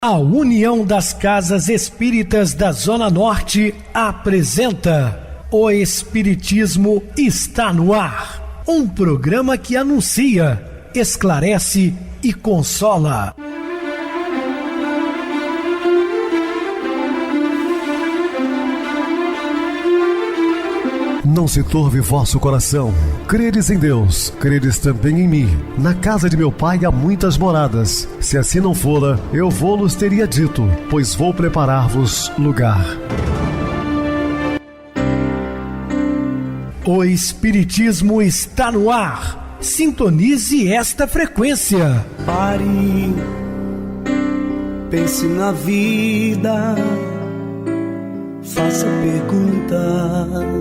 A União das Casas Espíritas da Zona Norte apresenta O Espiritismo está no ar, um programa que anuncia, esclarece e consola. Não se turve vosso coração. Credes em Deus, credes também em mim. Na casa de meu pai há muitas moradas. Se assim não fora, eu vou-los teria dito, pois vou preparar-vos lugar. O Espiritismo está no ar. Sintonize esta frequência. Pare, pense na vida, faça perguntas.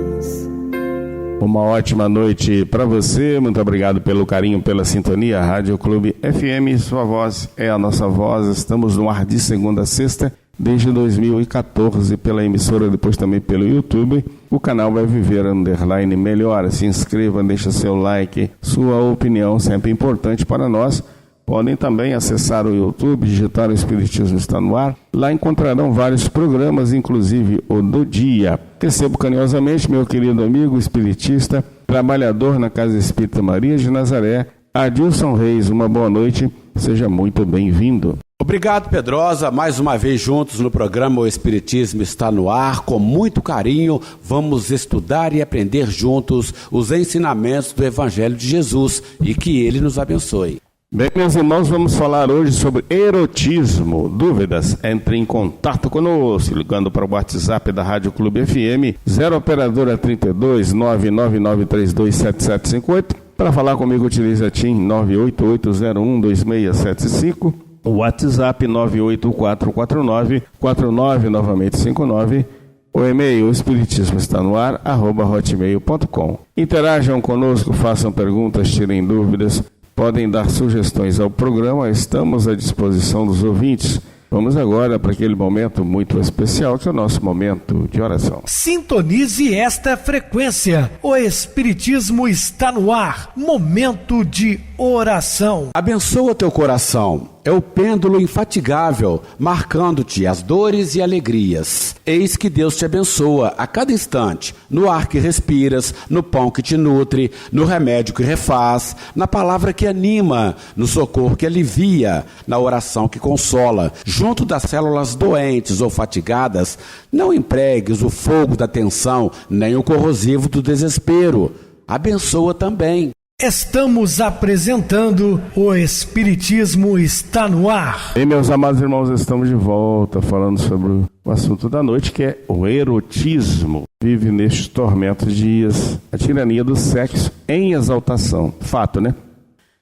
Uma ótima noite para você, muito obrigado pelo carinho, pela sintonia. Rádio Clube FM, sua voz é a nossa voz. Estamos no ar de segunda a sexta, desde 2014, pela emissora, depois também pelo YouTube. O canal vai viver _ melhor. Se inscreva, deixa seu like, sua opinião sempre importante para nós. Podem também acessar o YouTube, digitar o Espiritismo está no ar. Lá encontrarão vários programas, inclusive o do dia. Recebo carinhosamente meu querido amigo espiritista, trabalhador na Casa Espírita Maria de Nazaré, Adilson Reis. Uma boa noite, seja muito bem-vindo. Obrigado, Pedrosa. Mais uma vez juntos no programa O Espiritismo está no ar. Com muito carinho, vamos estudar e aprender juntos os ensinamentos do Evangelho de Jesus e que Ele nos abençoe. Bem, meus irmãos, vamos falar hoje sobre erotismo. Dúvidas? Entre em contato conosco, ligando para o WhatsApp da Rádio Clube FM, 0 operadora 32 999327758. Para falar comigo, utilize a TIM 988012675, o WhatsApp 9844949, novamente 59. O e-mail espiritismoestanoar@hotmail.com. Interajam conosco, façam perguntas, tirem dúvidas. Podem dar sugestões ao programa, estamos à disposição dos ouvintes. Vamos agora para aquele momento muito especial, que é o nosso momento de oração. Sintonize esta frequência. O Espiritismo está no ar. Momento de oração. Abençoa teu coração. É o pêndulo infatigável, marcando-te as dores e alegrias. Eis que Deus te abençoa a cada instante, no ar que respiras, no pão que te nutre, no remédio que refaz, na palavra que anima, no socorro que alivia, na oração que consola. Junto das células doentes ou fatigadas, não empregues o fogo da tensão, nem o corrosivo do desespero. Abençoa também. Estamos apresentando O Espiritismo está no ar. E meus amados irmãos, estamos de volta falando sobre o assunto da noite, que é o erotismo. Vive nestes tormentos dias a tirania do sexo em exaltação. Fato, né?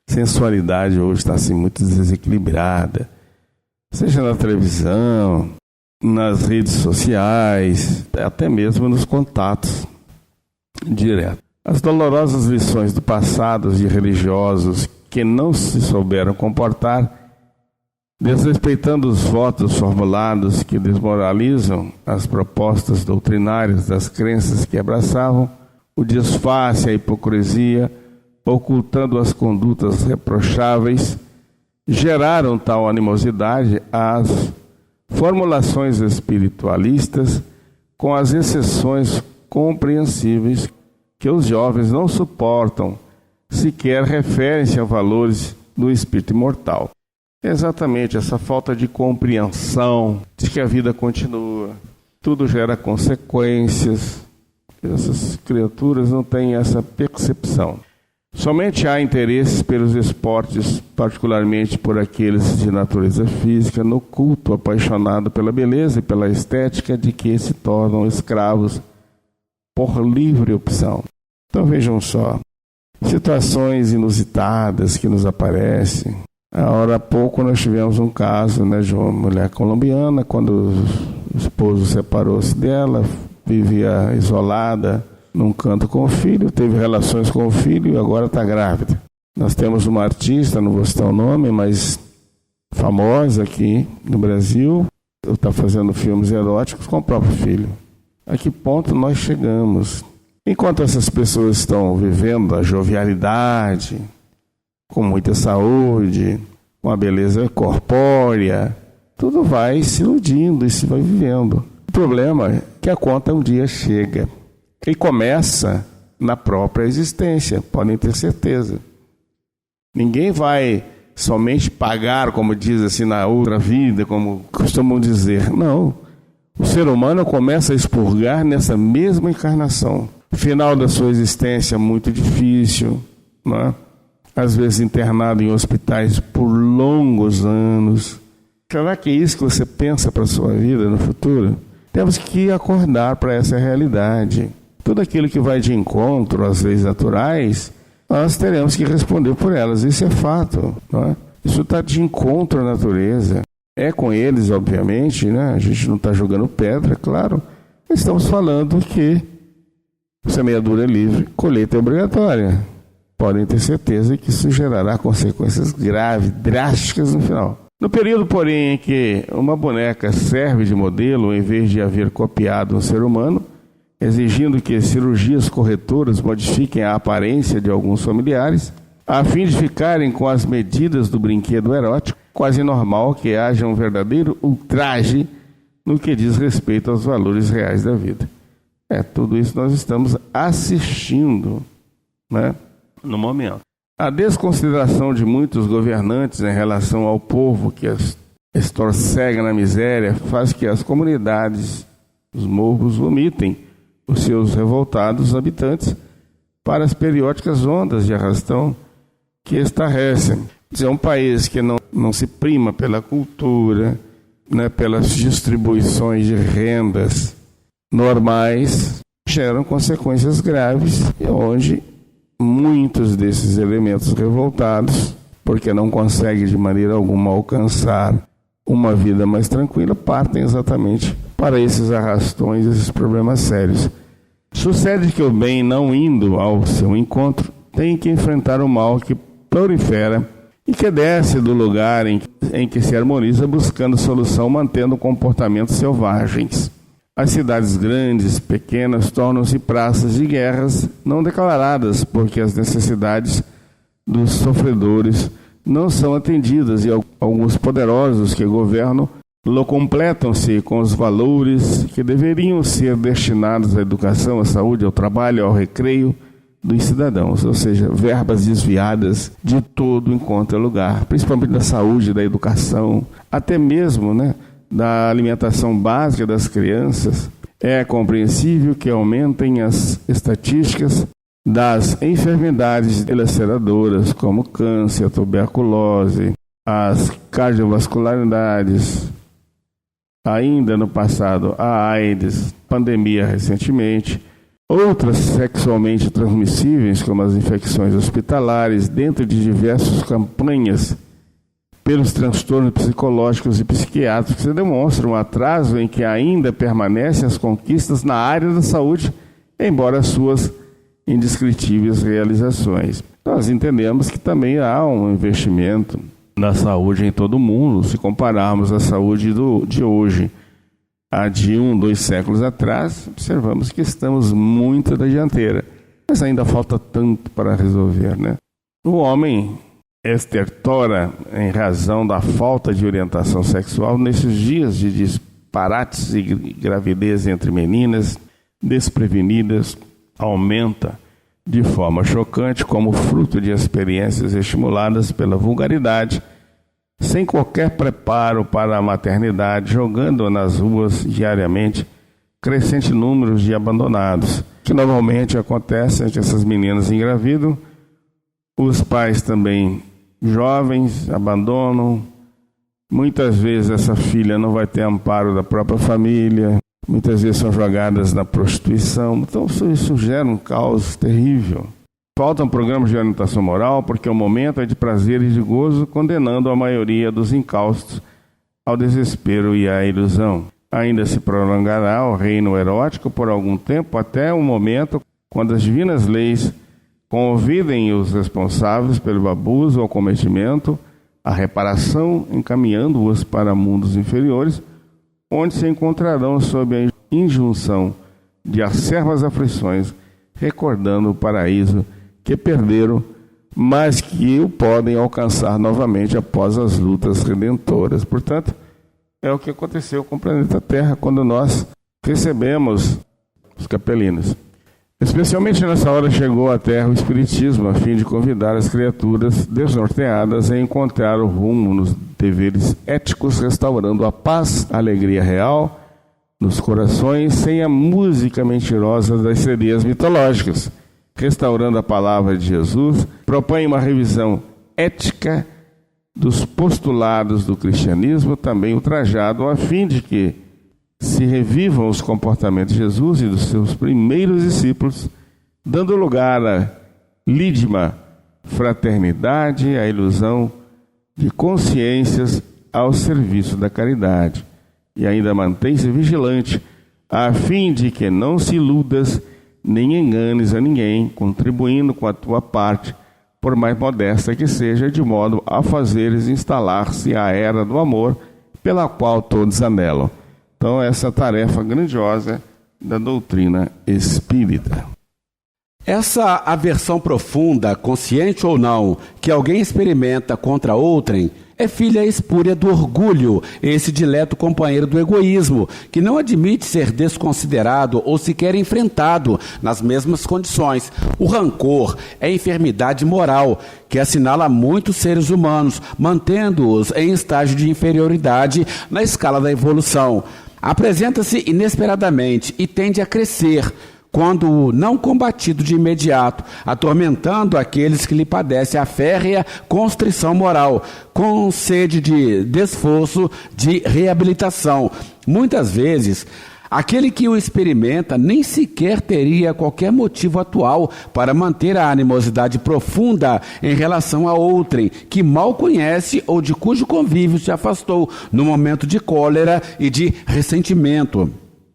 Sensualidade hoje está assim muito desequilibrada, seja na televisão, nas redes sociais, até mesmo nos contatos diretos. As dolorosas lições do passado de religiosos que não se souberam comportar, desrespeitando os votos formulados que desmoralizam as propostas doutrinárias das crenças que abraçavam, o disfarce, a hipocrisia, ocultando as condutas reprocháveis, geraram tal animosidade às formulações espiritualistas, com as exceções compreensíveis que os jovens não suportam, sequer referem-se a valores do espírito imortal. Exatamente essa falta de compreensão de que a vida continua, tudo gera consequências. Essas criaturas não têm essa percepção. Somente há interesses pelos esportes, particularmente por aqueles de natureza física, no culto apaixonado pela beleza e pela estética, de que se tornam escravos por livre opção. Então vejam só, situações inusitadas que nos aparecem. Há pouco nós tivemos um caso, de uma mulher colombiana, quando o esposo separou-se dela, vivia isolada num canto com o filho, teve relações com o filho e agora está grávida. Nós temos uma artista, não vou citar o nome, mas famosa aqui no Brasil, está fazendo filmes eróticos com o próprio filho. A que ponto nós chegamos? Enquanto essas pessoas estão vivendo a jovialidade, com muita saúde, com a beleza corpórea, tudo vai se iludindo e se vai vivendo. O problema é que a conta um dia chega e começa na própria existência, podem ter certeza. Ninguém vai somente pagar, como diz assim, na outra vida, como costumam dizer. Não. O ser humano começa a expurgar nessa mesma encarnação. O final da sua existência é muito difícil, não é? Às vezes internado em hospitais por longos anos. Será que é isso que você pensa para a sua vida no futuro? Temos que acordar para essa realidade. Tudo aquilo que vai de encontro às leis naturais, nós teremos que responder por elas. Isso é fato, não é? Isso está de encontro à natureza. É com eles, obviamente, né? A gente não está jogando pedra, claro. Estamos falando que semeadura é livre, colheita é obrigatória. Podem ter certeza que isso gerará consequências graves, drásticas no final. No período, porém, em que uma boneca serve de modelo, em vez de haver copiado um ser humano, exigindo que cirurgias corretoras modifiquem a aparência de alguns familiares, a fim de ficarem com as medidas do brinquedo erótico, quase normal que haja um verdadeiro ultraje no que diz respeito aos valores reais da vida. Tudo isso nós estamos assistindo, né, no momento. A desconsideração de muitos governantes em relação ao povo que estorcega na miséria faz que as comunidades, os morros, vomitem os seus revoltados habitantes para as periódicas ondas de arrastão que estarrecem. É um país que não se prima pela cultura, né, pelas distribuições de rendas normais, geram consequências graves, onde muitos desses elementos revoltados, porque não conseguem de maneira alguma alcançar uma vida mais tranquila, partem exatamente para esses arrastões, esses problemas sérios. Sucede que o bem, não indo ao seu encontro, tem que enfrentar o mal que prolifera e que desce do lugar em que se harmoniza, buscando solução, mantendo comportamentos selvagens. As cidades grandes, pequenas, tornam-se praças de guerras não declaradas, porque as necessidades dos sofredores não são atendidas e alguns poderosos que governam completam-se com os valores que deveriam ser destinados à educação, à saúde, ao trabalho, ao recreio dos cidadãos, ou seja, verbas desviadas de todo enquanto é lugar, principalmente da saúde, da educação, até mesmo, né, da alimentação básica das crianças. É compreensível que aumentem as estatísticas das enfermidades dilaceradoras, como câncer, tuberculose, as cardiovascularidades, ainda no passado a AIDS, pandemia recentemente, outras sexualmente transmissíveis, como as infecções hospitalares, dentro de diversas campanhas pelos transtornos psicológicos e psiquiátricos, que demonstram um atraso em que ainda permanecem as conquistas na área da saúde, embora suas indescritíveis realizações. Nós entendemos que também há um investimento na saúde em todo o mundo, se compararmos a saúde de hoje a de 2 séculos atrás, observamos que estamos muito da dianteira, mas ainda falta tanto para resolver, né? O homem estertora em razão da falta de orientação sexual nesses dias de disparates e gravidez entre meninas desprevenidas, aumenta de forma chocante como fruto de experiências estimuladas pela vulgaridade, sem qualquer preparo para a maternidade, jogando nas ruas diariamente crescente número de abandonados, que normalmente acontece que essas meninas engravidam, os pais também jovens abandonam, muitas vezes essa filha não vai ter amparo da própria família, muitas vezes são jogadas na prostituição, então isso gera um caos terrível. Faltam programas de orientação moral, porque o momento é de prazer e de gozo, condenando a maioria dos incaustos ao desespero e à ilusão. Ainda se prolongará o reino erótico por algum tempo, até o momento quando as divinas leis convidem os responsáveis pelo abuso ou cometimento à reparação, encaminhando-os para mundos inferiores, onde se encontrarão sob a injunção de acerbas aflições, recordando o paraíso que perderam, mas que o podem alcançar novamente após as lutas redentoras. Portanto, É o que aconteceu com o planeta Terra quando nós recebemos os capelinos. Especialmente nessa hora chegou à Terra o Espiritismo, a fim de convidar as criaturas desnorteadas a encontrar o rumo nos deveres éticos, restaurando a paz, a alegria real nos corações, sem a música mentirosa das sereias mitológicas. Restaurando a palavra de Jesus, propõe uma revisão ética dos postulados do cristianismo, também ultrajado, a fim de que se revivam os comportamentos de Jesus e dos seus primeiros discípulos, dando lugar à lídima fraternidade, à ilusão de consciências ao serviço da caridade. E ainda mantém-se vigilante, a fim de que não se iludas nem enganes a ninguém, contribuindo com a tua parte, por mais modesta que seja, de modo a fazeres instalar-se a era do amor, pela qual todos anelam. Então, essa tarefa grandiosa da doutrina espírita. Essa aversão profunda, consciente ou não, que alguém experimenta contra outrem, é filha espúria do orgulho, esse dileto companheiro do egoísmo, que não admite ser desconsiderado ou sequer enfrentado nas mesmas condições. O rancor é enfermidade moral, que assinala muitos seres humanos, mantendo-os em estágio de inferioridade na escala da evolução. Apresenta-se inesperadamente e tende a crescer, quando não combatido de imediato, atormentando aqueles que lhe padecem a férrea constrição moral, com sede de desforço, de reabilitação. Muitas vezes, aquele que o experimenta nem sequer teria qualquer motivo atual para manter a animosidade profunda em relação a outrem, que mal conhece ou de cujo convívio se afastou no momento de cólera e de ressentimento.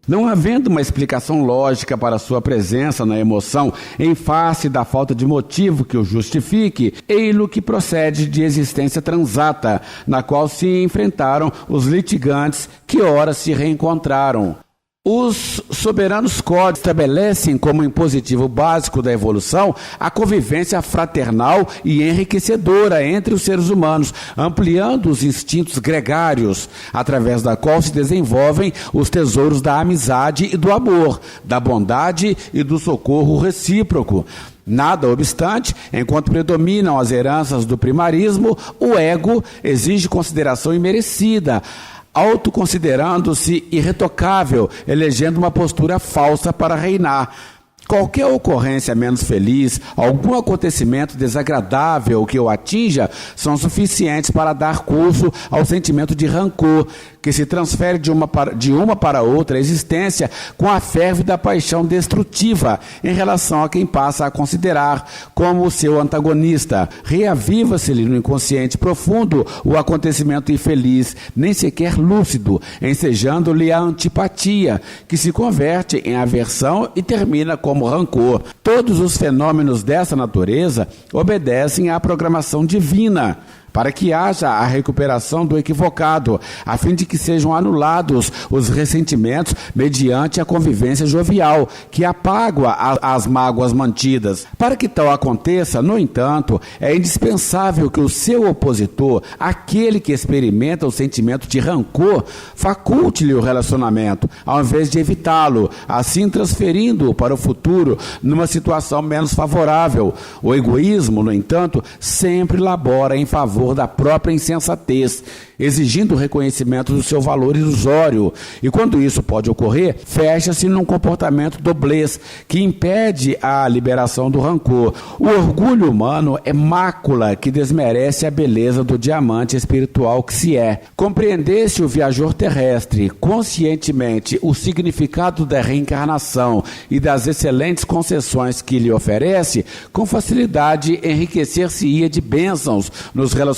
Não havendo uma explicação lógica para sua presença na emoção em face da falta de motivo que o justifique, ei-lo que procede de existência transata, na qual se enfrentaram os litigantes que ora se reencontraram. Os soberanos códigos estabelecem como impositivo básico da evolução a convivência fraternal e enriquecedora entre os seres humanos, ampliando os instintos gregários, através da qual se desenvolvem os tesouros da amizade e do amor, da bondade e do socorro recíproco. Nada obstante, enquanto predominam as heranças do primarismo, o ego exige consideração imerecida, autoconsiderando-se irretocável, elegendo uma postura falsa para reinar. Qualquer ocorrência menos feliz, algum acontecimento desagradável que o atinja, são suficientes para dar curso ao sentimento de rancor, que se transfere de uma para outra existência com a férvida paixão destrutiva em relação a quem passa a considerar como o seu antagonista. Reaviva-se-lhe no inconsciente profundo o acontecimento infeliz, nem sequer lúcido, ensejando-lhe a antipatia, que se converte em aversão e termina como rancor. Todos os fenômenos dessa natureza obedecem à programação divina, para que haja a recuperação do equivocado, a fim de que sejam anulados os ressentimentos mediante a convivência jovial, que apagua as mágoas mantidas. Para que tal aconteça, no entanto, é indispensável que o seu opositor, aquele que experimenta o sentimento de rancor, faculte-lhe o relacionamento, ao invés de evitá-lo, assim transferindo-o para o futuro numa situação menos favorável. O egoísmo, no entanto, sempre labora em favor da própria insensatez, exigindo o reconhecimento do seu valor ilusório. E quando isso pode ocorrer, fecha-se num comportamento doblez, que impede a liberação do rancor. O orgulho humano é mácula que desmerece a beleza do diamante espiritual que se é. Compreendesse o viajor terrestre conscientemente o significado da reencarnação e das excelentes concessões que lhe oferece, com facilidade enriquecer-se-ia de bênçãos nos relacionamentos,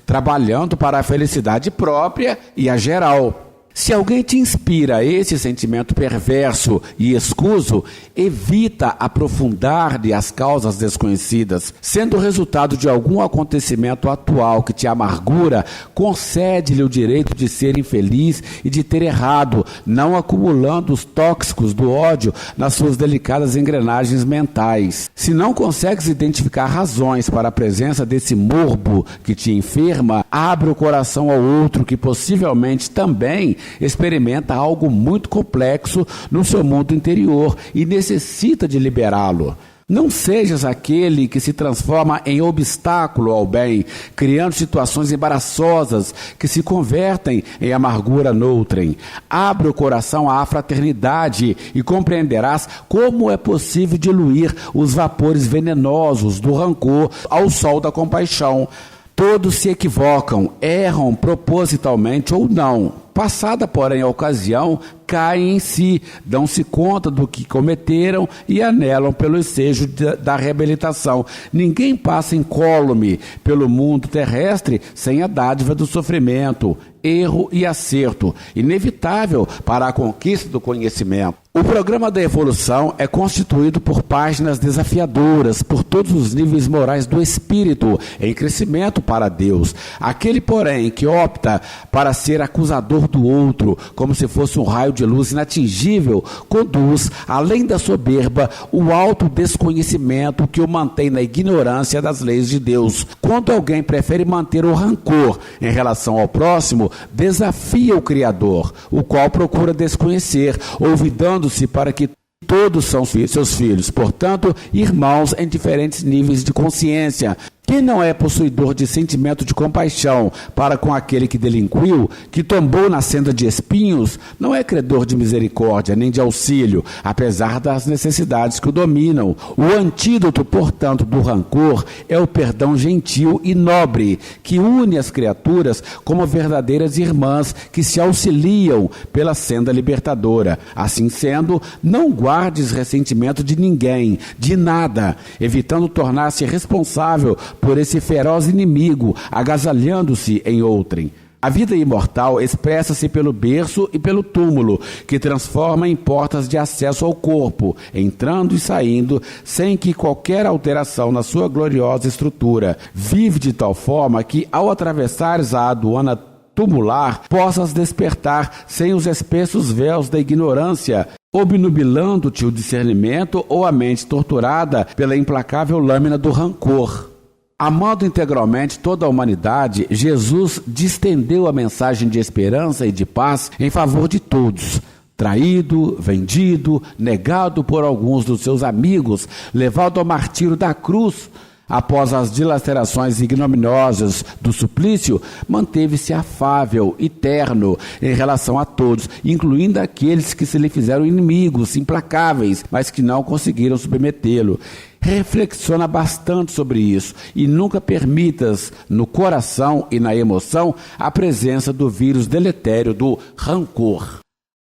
trabalhando para a felicidade própria e a geral. Se alguém te inspira esse sentimento perverso e escuso, evita aprofundar-lhe as causas desconhecidas. Sendo o resultado de algum acontecimento atual que te amargura, concede-lhe o direito de ser infeliz e de ter errado, não acumulando os tóxicos do ódio nas suas delicadas engrenagens mentais. Se não consegues identificar razões para a presença desse morbo que te enferma, abre o coração ao outro que possivelmente também experimenta algo muito complexo no seu mundo interior e necessita de liberá-lo. Não sejas aquele que se transforma em obstáculo ao bem, criando situações embaraçosas que se convertem em amargura noutrem. Abre o coração à fraternidade e compreenderás como é possível diluir os vapores venenosos do rancor ao sol da compaixão. Todos se equivocam, erram propositalmente ou não. Passada, porém, a ocasião, caem em si, dão-se conta do que cometeram e anelam pelo ensejo da reabilitação. Ninguém passa incólume pelo mundo terrestre sem a dádiva do sofrimento, erro e acerto, inevitável para a conquista do conhecimento. O programa da evolução é constituído por páginas desafiadoras por todos os níveis morais do espírito, em crescimento para Deus. Aquele, porém, que opta para ser acusador do outro, como se fosse um raio de luz inatingível, conduz, além da soberba, o alto desconhecimento que o mantém na ignorância das leis de Deus. Quando alguém prefere manter o rancor em relação ao próximo, desafia o Criador, o qual procura desconhecer, olvidando-se para que todos são seus filhos, portanto, irmãos em diferentes níveis de consciência. Quem não é possuidor de sentimento de compaixão para com aquele que delinquiu, que tombou na senda de espinhos, não é credor de misericórdia nem de auxílio, apesar das necessidades que o dominam. O antídoto, portanto, do rancor é o perdão gentil e nobre, que une as criaturas como verdadeiras irmãs que se auxiliam pela senda libertadora. Assim sendo, não guardes ressentimento de ninguém, de nada, evitando tornar-se responsável por esse feroz inimigo, agasalhando-se em outrem. A vida imortal expressa-se pelo berço e pelo túmulo, que transforma em portas de acesso ao corpo, entrando e saindo, sem que qualquer alteração na sua gloriosa estrutura. Vive de tal forma que, ao atravessares a aduana tumular, possas despertar sem os espessos véus da ignorância, obnubilando-te o discernimento ou a mente torturada pela implacável lâmina do rancor. Amando integralmente toda a humanidade, Jesus distendeu a mensagem de esperança e de paz em favor de todos. Traído, vendido, negado por alguns dos seus amigos, levado ao martírio da cruz, após as dilacerações ignominiosas do suplício, manteve-se afável e terno em relação a todos, incluindo aqueles que se lhe fizeram inimigos, implacáveis, mas que não conseguiram submetê-lo. Reflexiona bastante sobre isso e nunca permitas no coração e na emoção a presença do vírus deletério do rancor.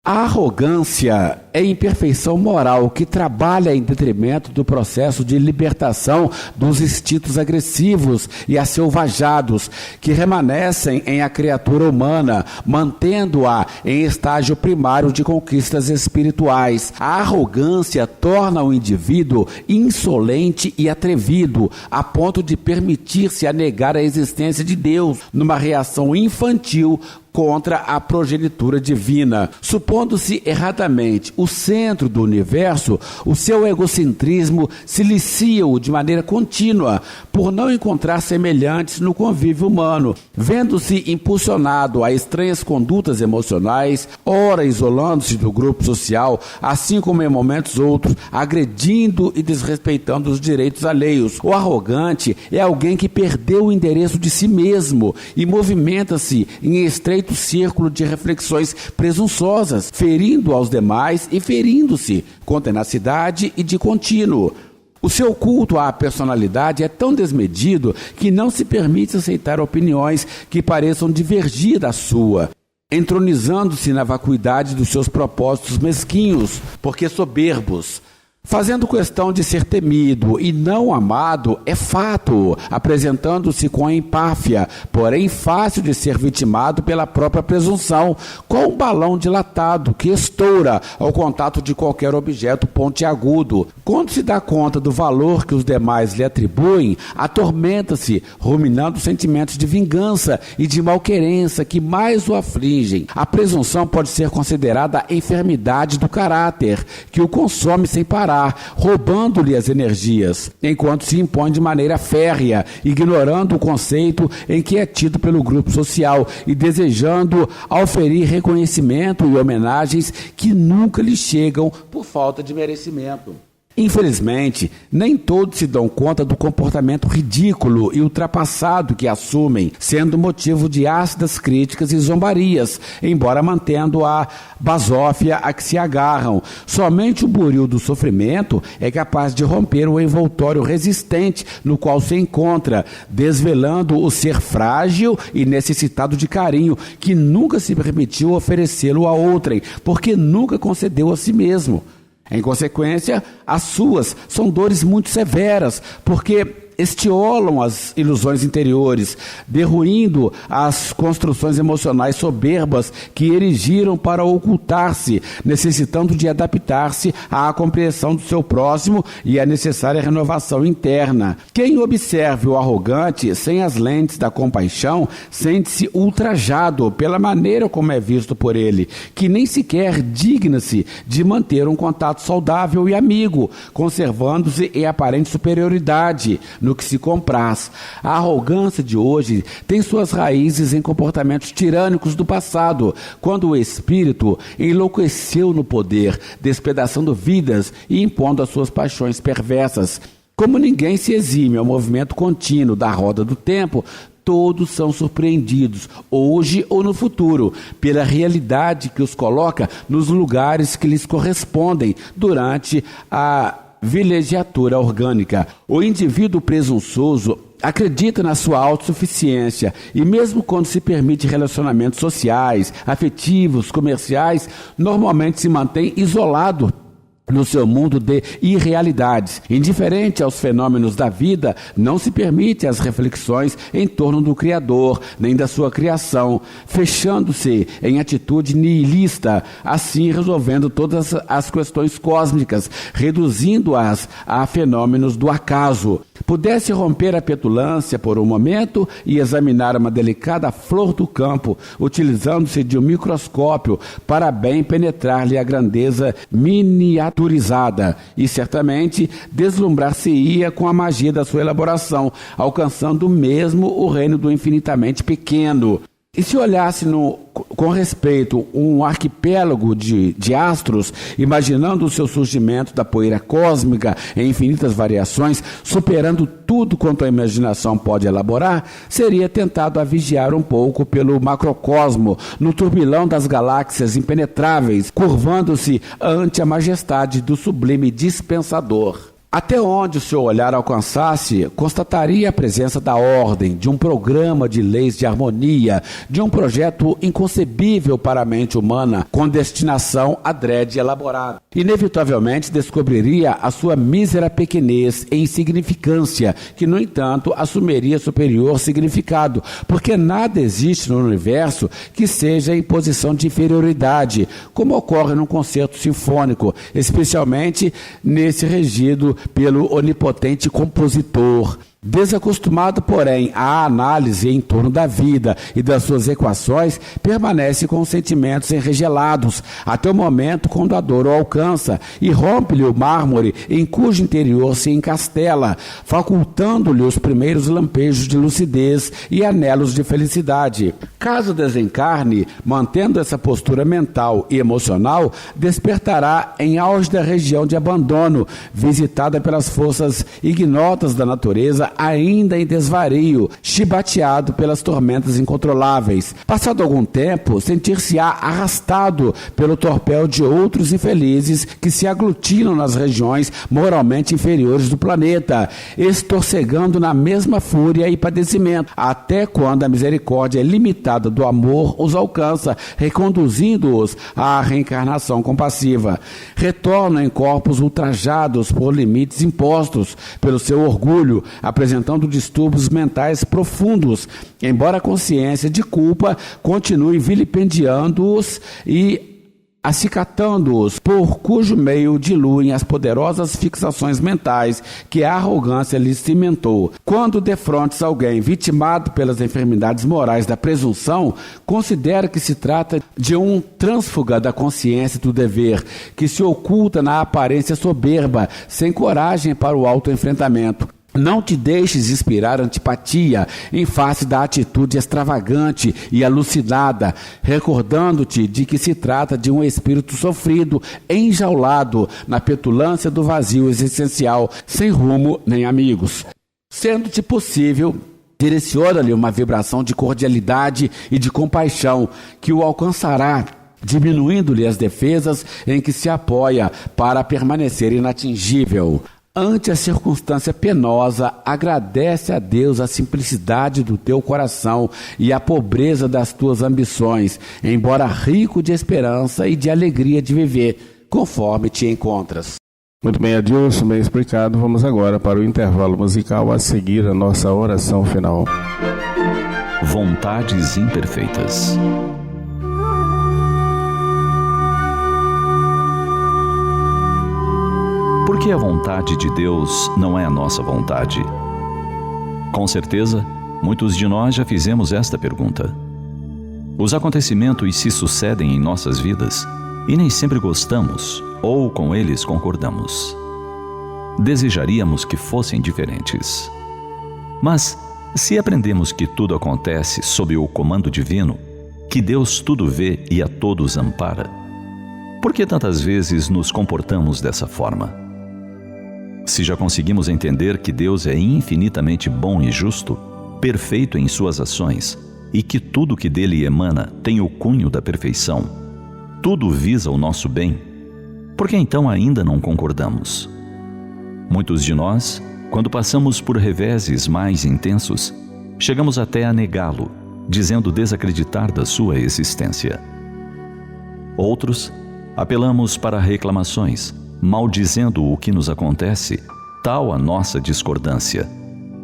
A arrogância é imperfeição moral que trabalha em detrimento do processo de libertação dos instintos agressivos e acelvajados que remanescem em a criatura humana, mantendo-a em estágio primário de conquistas espirituais. A arrogância torna o indivíduo insolente e atrevido, a ponto de permitir-se a negar a existência de Deus, numa reação infantil contra a progenitura divina. Supondo-se erradamente o centro do universo, o seu egocentrismo silicia-o de maneira contínua, por não encontrar semelhantes no convívio humano, vendo-se impulsionado a estranhas condutas emocionais, ora isolando-se do grupo social, assim como em momentos outros, agredindo e desrespeitando os direitos alheios. O arrogante é alguém que perdeu o endereço de si mesmo e movimenta-se em estreito círculo de reflexões presunçosas, ferindo aos demais e ferindo-se com tenacidade e de contínuo. O seu culto à personalidade é tão desmedido que não se permite aceitar opiniões que pareçam divergir da sua, entronizando-se na vacuidade dos seus propósitos mesquinhos, porque soberbos. Fazendo questão de ser temido e não amado é fato, apresentando-se com empáfia, porém fácil de ser vitimado pela própria presunção, com um balão dilatado que estoura ao contato de qualquer objeto pontiagudo. Quando se dá conta do valor que os demais lhe atribuem, atormenta-se, ruminando sentimentos de vingança e de malquerença que mais o afligem. A presunção pode ser considerada a enfermidade do caráter, que o consome sem parar, roubando-lhe as energias, enquanto se impõe de maneira férrea, ignorando o conceito em que é tido pelo grupo social e desejando auferir reconhecimento e homenagens que nunca lhe chegam por falta de merecimento. Infelizmente, nem todos se dão conta do comportamento ridículo e ultrapassado que assumem, sendo motivo de ácidas críticas e zombarias, embora mantendo a basófia a que se agarram. Somente o buril do sofrimento é capaz de romper o envoltório resistente no qual se encontra, desvelando o ser frágil e necessitado de carinho, que nunca se permitiu oferecê-lo a outrem, porque nunca concedeu a si mesmo. Em consequência, as suas são dores muito severas, porque estiolam as ilusões interiores, derruindo as construções emocionais soberbas que erigiram para ocultar-se, necessitando de adaptar-se à compreensão do seu próximo e à necessária renovação interna. Quem observe o arrogante sem as lentes da compaixão sente-se ultrajado pela maneira como é visto por ele, que nem sequer digna-se de manter um contato saudável e amigo, conservando-se em aparente superioridade no que se compraz. A arrogância de hoje tem suas raízes em comportamentos tirânicos do passado, quando o espírito enlouqueceu no poder, despedaçando vidas e impondo as suas paixões perversas. Como ninguém se exime ao movimento contínuo da roda do tempo, todos são surpreendidos, hoje ou no futuro, pela realidade que os coloca nos lugares que lhes correspondem durante a vilegiatura orgânica. O indivíduo presunçoso acredita na sua autossuficiência e mesmo quando se permite relacionamentos sociais, afetivos, comerciais, normalmente se mantém isolado no seu mundo de irrealidades. Indiferente aos fenômenos da vida, não se permite as reflexões em torno do Criador, nem da sua criação, fechando-se em atitude nihilista, assim resolvendo todas as questões cósmicas, reduzindo-as a fenômenos do acaso. Pudesse romper a petulância por um momento e examinar uma delicada flor do campo, utilizando-se de um microscópio para bem penetrar-lhe a grandeza miniaturizada, e certamente deslumbrar-se-ia com a magia da sua elaboração, alcançando mesmo o reino do infinitamente pequeno. E se olhasse com respeito um arquipélago de astros, imaginando o seu surgimento da poeira cósmica em infinitas variações, superando tudo quanto a imaginação pode elaborar, seria tentado a vigiar um pouco pelo macrocosmo, no turbilhão das galáxias impenetráveis, curvando-se ante a majestade do sublime dispensador. Até onde o seu olhar alcançasse, constataria a presença da ordem, de um programa de leis de harmonia, de um projeto inconcebível para a mente humana, com destinação adrede elaborada. Inevitavelmente descobriria a sua mísera pequenez e insignificância, que, no entanto, assumiria superior significado, porque nada existe no universo que seja em posição de inferioridade, como ocorre num concerto sinfônico, especialmente nesse regido pelo onipotente compositor. Desacostumado, porém, à análise em torno da vida e das suas equações, permanece com sentimentos enregelados, até o momento quando a dor o alcança e rompe-lhe o mármore em cujo interior se encastela, facultando-lhe os primeiros lampejos de lucidez e anelos de felicidade. Caso desencarne, mantendo essa postura mental e emocional, despertará em auge da região de abandono, visitada pelas forças ignotas da natureza, ainda em desvario, chibateado pelas tormentas incontroláveis. Passado algum tempo, sentir-se-á arrastado pelo torpel de outros infelizes que se aglutinam nas regiões moralmente inferiores do planeta, estorcegando na mesma fúria e padecimento, até quando a misericórdia limitada do amor os alcança, reconduzindo-os à reencarnação compassiva. Retornam em corpos ultrajados por limites impostos pelo seu orgulho, apresentando distúrbios mentais profundos, embora a consciência de culpa continue vilipendiando-os e acicatando-os, por cujo meio diluem as poderosas fixações mentais que a arrogância lhes cimentou. Quando defrontes alguém vitimado pelas enfermidades morais da presunção, considera que se trata de um trânsfuga da consciência do dever, que se oculta na aparência soberba, sem coragem para o autoenfrentamento. Não te deixes inspirar antipatia em face da atitude extravagante e alucinada, recordando-te de que se trata de um espírito sofrido, enjaulado na petulância do vazio existencial, sem rumo nem amigos. Sendo-te possível, direciona-lhe uma vibração de cordialidade e de compaixão que o alcançará, diminuindo-lhe as defesas em que se apoia para permanecer inatingível. Ante a circunstância penosa, agradece a Deus a simplicidade do teu coração e a pobreza das tuas ambições, embora rico de esperança e de alegria de viver, conforme te encontras. Muito bem, Adilson, bem explicado. Vamos agora para o intervalo musical, a seguir a nossa oração final. Vontades imperfeitas. Por que a vontade de Deus não é a nossa vontade? Com certeza, muitos de nós já fizemos esta pergunta. Os acontecimentos se sucedem em nossas vidas e nem sempre gostamos ou com eles concordamos. Desejaríamos que fossem diferentes. Mas, se aprendemos que tudo acontece sob o comando divino, que Deus tudo vê e a todos ampara, por que tantas vezes nos comportamos dessa forma? Se já conseguimos entender que Deus é infinitamente bom e justo, perfeito em suas ações, e que tudo que dele emana tem o cunho da perfeição, tudo visa o nosso bem, por que então ainda não concordamos? Muitos de nós, quando passamos por reveses mais intensos, chegamos até a negá-lo, dizendo desacreditar da sua existência. Outros, apelamos para reclamações, maldizendo o que nos acontece, tal a nossa discordância,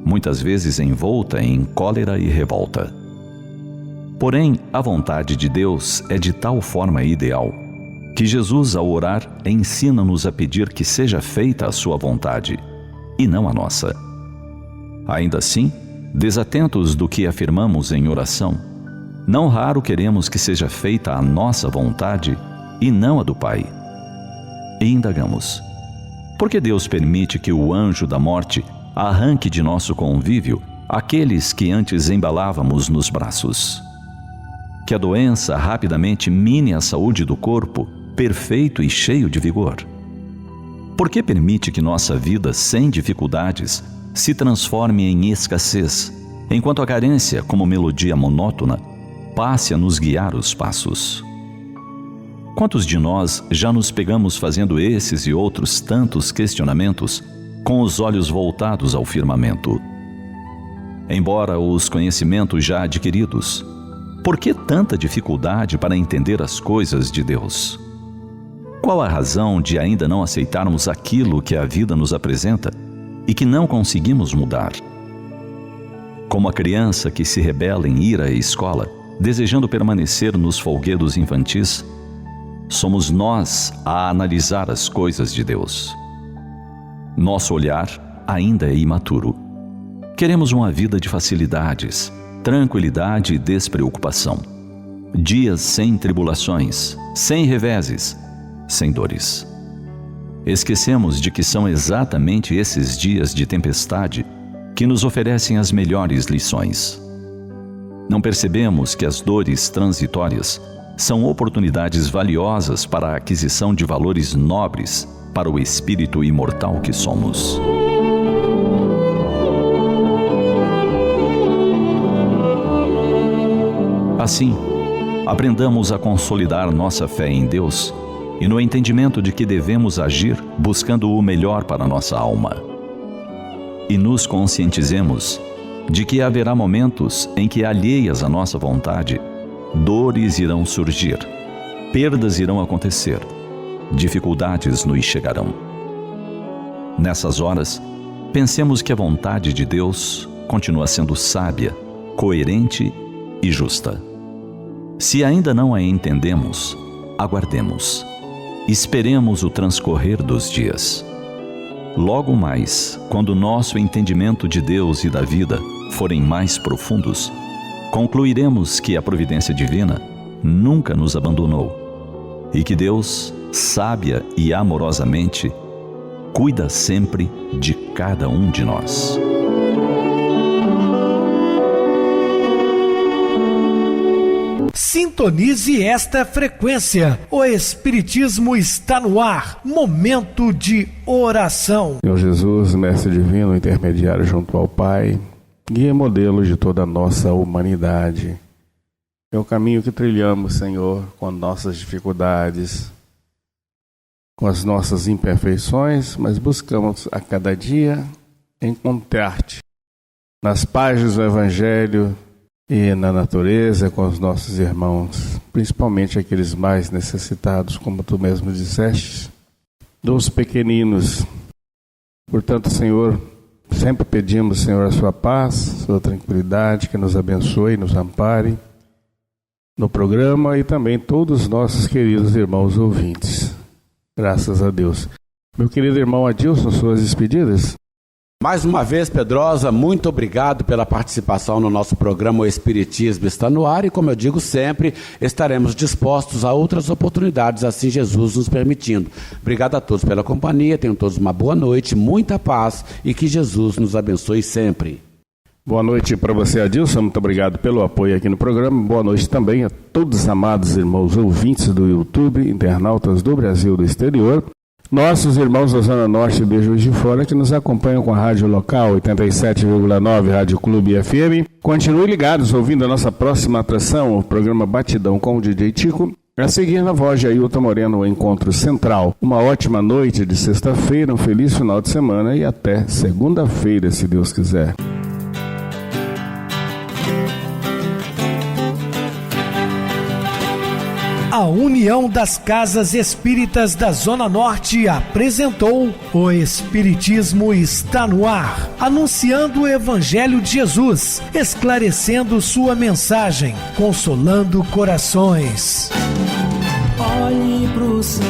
muitas vezes envolta em cólera e revolta. Porém, a vontade de Deus é de tal forma ideal, que Jesus, ao orar, ensina-nos a pedir que seja feita a sua vontade, e não a nossa. Ainda assim, desatentos do que afirmamos em oração, não raro queremos que seja feita a nossa vontade e não a do Pai. E indagamos: por que Deus permite que o anjo da morte arranque de nosso convívio aqueles que antes embalávamos nos braços? Que a doença rapidamente mine a saúde do corpo, perfeito e cheio de vigor? Por que permite que nossa vida sem dificuldades se transforme em escassez, enquanto a carência, como melodia monótona, passe a nos guiar os passos? Quantos de nós já nos pegamos fazendo esses e outros tantos questionamentos com os olhos voltados ao firmamento? Embora os conhecimentos já adquiridos, por que tanta dificuldade para entender as coisas de Deus? Qual a razão de ainda não aceitarmos aquilo que a vida nos apresenta e que não conseguimos mudar? Como a criança que se rebela em ir à escola, desejando permanecer nos folguedos infantis, somos nós a analisar as coisas de Deus. Nosso olhar ainda é imaturo. Queremos uma vida de facilidades, tranquilidade e despreocupação. Dias sem tribulações, sem reveses, sem dores. Esquecemos de que são exatamente esses dias de tempestade que nos oferecem as melhores lições. Não percebemos que as dores transitórias são oportunidades valiosas para a aquisição de valores nobres para o espírito imortal que somos. Assim, aprendamos a consolidar nossa fé em Deus e no entendimento de que devemos agir buscando o melhor para nossa alma. E nos conscientizemos de que haverá momentos em que, alheias à nossa vontade, dores irão surgir, perdas irão acontecer, dificuldades nos chegarão. Nessas horas, pensemos que a vontade de Deus continua sendo sábia, coerente e justa. Se ainda não a entendemos, aguardemos. Esperemos o transcorrer dos dias. Logo mais, quando nosso entendimento de Deus e da vida forem mais profundos, concluiremos que a providência divina nunca nos abandonou e que Deus, sábia e amorosamente, cuida sempre de cada um de nós. Sintonize esta frequência. O Espiritismo está no ar. Momento de oração. Senhor Jesus, Mestre Divino, intermediário junto ao Pai, guia e modelo de toda a nossa humanidade. É o caminho que trilhamos, Senhor, com nossas dificuldades, com as nossas imperfeições, mas buscamos a cada dia encontrar-te nas páginas do Evangelho e na natureza com os nossos irmãos, principalmente aqueles mais necessitados, como tu mesmo disseste, dos pequeninos. Portanto, Senhor, sempre pedimos, Senhor, a sua paz, sua tranquilidade, que nos abençoe, nos ampare no programa e também todos os nossos queridos irmãos ouvintes. Graças a Deus. Meu querido irmão Adilson, suas despedidas? Mais uma vez, Pedrosa, muito obrigado pela participação no nosso programa O Espiritismo está no ar e, como eu digo sempre, estaremos dispostos a outras oportunidades, assim Jesus nos permitindo. Obrigado a todos pela companhia, tenham todos uma boa noite, muita paz e que Jesus nos abençoe sempre. Boa noite para você, Adilson, muito obrigado pelo apoio aqui no programa. Boa noite também a todos os amados irmãos ouvintes do YouTube, internautas do Brasil e do exterior. Nossos irmãos da Zona Norte e de Juiz de Fora que nos acompanham com a rádio local 87,9 Rádio Clube FM. Continuem ligados ouvindo a nossa próxima atração, o programa Batidão com o DJ Tico. A seguir na voz de Ailton Moreno, o Encontro Central. Uma ótima noite de sexta-feira, um feliz final de semana e até segunda-feira, se Deus quiser. A União das Casas Espíritas da Zona Norte apresentou O Espiritismo está no ar, anunciando o Evangelho de Jesus, esclarecendo sua mensagem, consolando corações. Olhe pro céu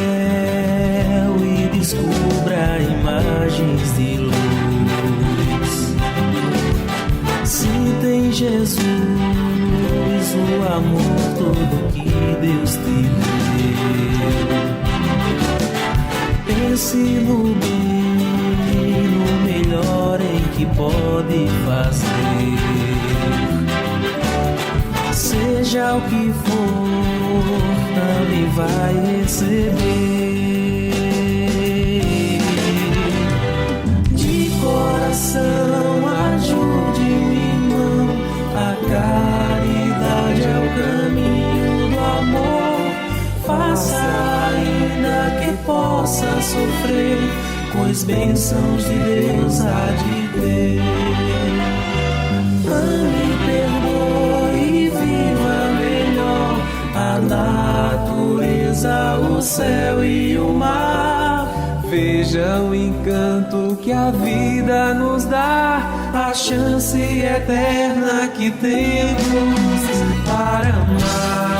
e descubra imagens de luz. Se tem Jesus, o amor todo que Deus te deu. Pense no bem, no melhor em que pode fazer. Seja o que for, também vai receber. De coração, ajude-me, irmão, a caridade é o caminho do amor. Faça ainda que possa sofrer, pois bênçãos de Deus há de ter. Ame, perdoe e viva melhor a natureza, o céu e o mar. Veja o encanto que a vida nos dá, a chance eterna que temos para amar.